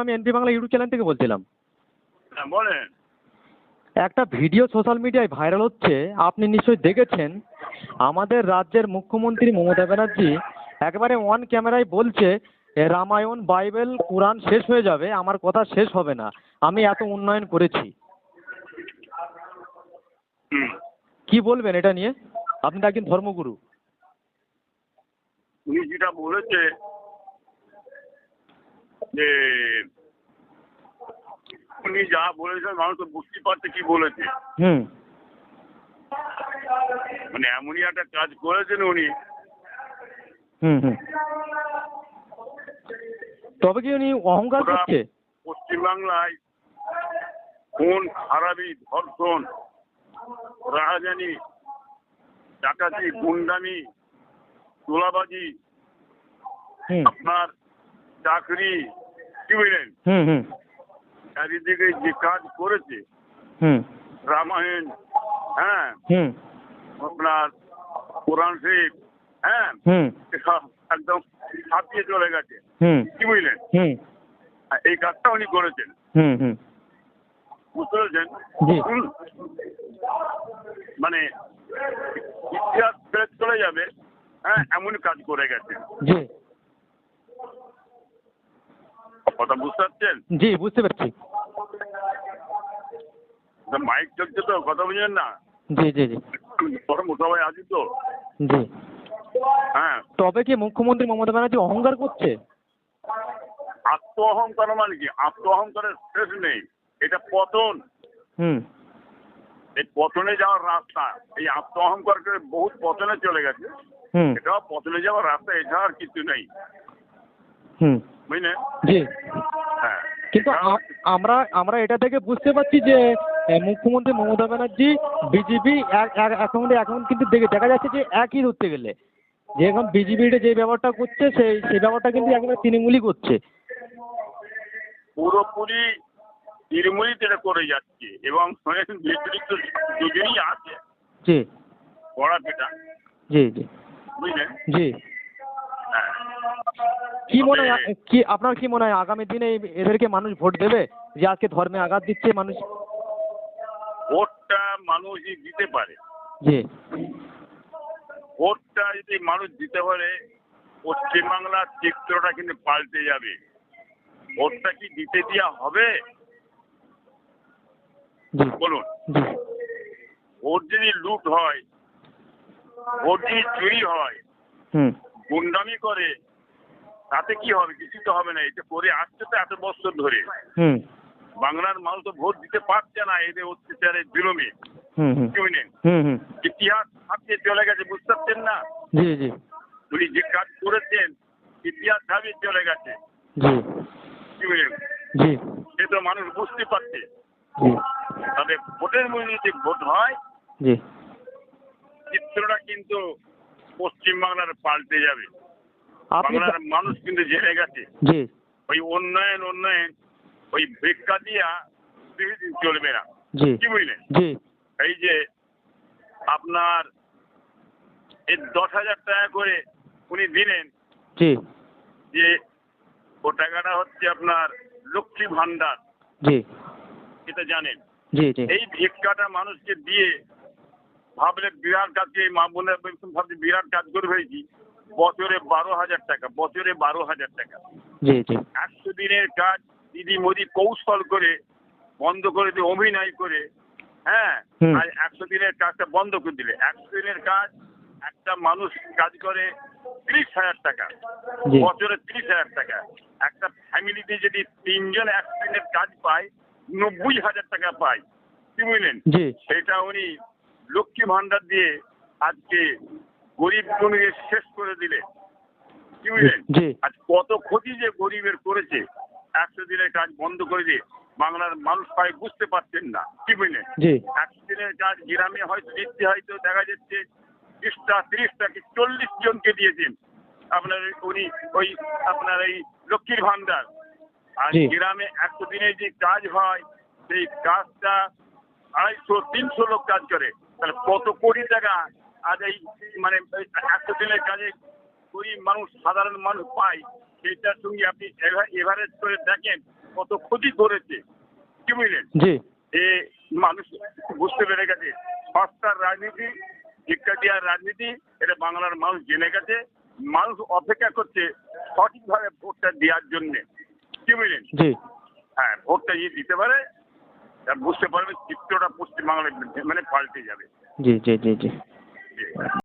আমি NP Bangla YouTube channel থেকে বলছিলাম। হ্যাঁ বলেন। একটা ভিডিও সোশ্যাল মিডিয়ায় ভাইরাল হচ্ছে, আপনি নিশ্চয়ই দেখেছেন। আমাদের রাজ্যের মুখ্যমন্ত্রী মমতা ব্যানার্জি একেবারে অন ক্যামেরায় বলছে, রামায়ণ বাইবেল কোরআন শেষ হয়ে যাবে, আমার কথা শেষ হবে না, আমি এত উন্নয়ন করেছি। কি বলবেন এটা নিয়ে? আপনি তো একজন ধর্মগুরু। উনি যেটা বলেছে যে উনি যা বলেছেন মানুষ তো বুঝতে পারছে কি বলেছে। মানে এমনই একটা কাজ করেছেন উনি। তবে কি উনি অহংকার করছে? পশ্চিমবাংলায় খুন, খারাপি, ধর্ষণ, রাহাজানি, ডাকাতি, গুন্ডামি, তোলাবাজি, আপনার চাকরি, কি বুঝলেন, চারিদিকে যে কাজ করেছে, রামায়ণ, হ্যাঁ, আপনার কোরআন শরীফ, হ্যাঁ, একদম ছাপিয়ে চলে গেছে, কি বুঝলেন, এই কাজটা উনি করেছেন। বুঝতে পেরেছেন? মানে ইতিহাস ফেরত চলে যাবে, হ্যাঁ, এমন কাজ করে গেছে। কথা বুঝতে পারছেন? জি, বুঝতে পারছি। মাইক চলছে তো, কথা বুঝলেন না? জি জি জি। সবাই আছি তো। জি। হ্যাঁ। তবে কি মুখ্যমন্ত্রী মমতা ব্যানার্জি অহংকার করছে? আত্ম অহংকার মানে কি? আত্ম অহংকারের শেষ নেই, এটা পতন। এই পতনে যাওয়ার রাস্তা, এই আত্ম অহংকার করে বহুত পতনে চলে গেছে। এটাও পতনে যাওয়ার রাস্তা, এছাড়া আর কিছু নেই। বুঝলেন? জি। হ্যাঁ। কিন্তু আমরা এটা থেকে বুঝতে পারছি যে মুখ্যমন্ত্রী মমতা ব্যানার্জি বিজেপি এখন কিন্তু দেখা যাচ্ছে যে একই ধরতে গেলে যে এখন বিজেপির যে ব্যবহারটা করছে সেই ব্যবহারটা কিন্তু একেবারে তৃণমূলই করছে। পুরোপুরি তৃণমূলই এটা করে যাচ্ছে এবং নেতৃত্ব দুজনই আছে। জি। পড়া পেটা। জি জি। বুঝলেন? জি। কি মনে হয়, আপনার কি মনে হয় আগামী দিনে এদেরকে মানুষ ভোট দেবে যে আজকে ধর্মে আঘাত দিচ্ছে মানুষ? ভোটটা মানুষই দিতে পারে। জি। ভোটটা যদি মানুষ দিতে পারে, পশ্চিমবাংলার চিত্রটা কিন্তু পাল্টে যাবে। ভোটটা কি দিতে দেওয়া হবে? বলুন। ভোট যদি লুট হয়, ভোট যদি চুরি হয়, গুন্ডামি করে, তাতে কি হবে? কিছু তো হবে না। এটা করে আসছে তো এত বছর ধরে। বাংলার মানুষ তো ভোট দিতে পারছে না এদের অত্যাচারের বিলম্বে। ইতিহাস ছাপিয়ে চলে গেছে, বুঝতে পারছেন না? জি জি। উনি যে কাজ করেছেন ইতিহাস ছাপিয়ে চলে গেছে। কি বুঝলেন? জি। সে তো মানুষ বুঝতে পারছে। তবে ভোটের মধ্যে যদি ভোট হয়, চিত্রটা কিন্তু পশ্চিমবাংলার পাল্টে যাবে। বাংলার মানুষ কিন্তু জেনে গেছে ওই উন্নয়ন ওই ভিক্ষা দিয়া বেশিদিন চলবে না। কি বুঝলেন? এই যে আপনার এই 10,000 টাকা করে উনি দিলেন, যে ও টাকাটা হচ্ছে আপনার লক্ষ্মী ভান্ডার, এটা জানেন? এই ভিক্ষাটা মানুষকে দিয়ে ভাবলে বিরাট কাজ, এই মা বোনের ভাবছে বিরাট কাজ করে ফেলেছি। বছরে 12,000 টাকা, বছরে 12,000 টাকা। 100 দিনের কাজ দিদি মোদি কৌশল করে বন্ধ করে দিয়ে, অভিনয় করে, হ্যাঁ, আর 100 দিনের কাজটা বন্ধ করে দিলে। 100 দিনের কাজ একটা মানুষ কাজ করে 30,000 টাকা, বছরে 30,000 টাকা। একটা ফ্যামিলিতে যদি 3 জন 100 দিনের কাজ পায়, 90,000 টাকা পায়। কি বুঝলেন? সেটা উনি লক্ষ্মী ভান্ডার দিয়ে আজকে গরিব জনকে শেষ করে দিলে। কি বুঝলেন? আজ কত ক্ষতি যে গরিবের করেছে। 100 দিনের কাজ বন্ধ করে দিয়ে বাংলার মানুষ পায় বুঝতে পারছেন না। কি বুঝলেন? 100 দিনের কাজ গ্রামে হয়তো দিতে, হয়তো দেখা যাচ্ছে 20টা 30টা কি 40 জনকে দিয়েছেন আপনার উনি ওই আপনার এই লক্ষ্মীর ভান্ডার। আর গ্রামে 100 দিনের যে কাজ হয় সেই কাজটা 250-300 লোক কাজ করে। তাহলে কত কোটি টাকা আজ এই মানে 100 দিনের কাজে গরিব মানুষ, সাধারণ মানুষ পায়। সেটার সঙ্গে আপনি এভারেজ করে দেখেন কত ক্ষতি ধরেছে, কি বুঝলেন? জি এ মানুষ বুঝতে পেরে গেছে সস্তার রাজনীতি, ভিক্ষা দেওয়ার রাজনীতি, এটা বাংলার মানুষ জেনে গেছে। মানুষ অপেক্ষা করছে সঠিকভাবে ভোটটা দেওয়ার জন্যে, কি বুঝলেন? জি হ্যাঁ, ভোটটা দিতে পারে, তা বুঝতে পারবে চিত্রটা পশ্চিমবাংলায় মানে পাল্টে যাবে। জি জি জি জি জি।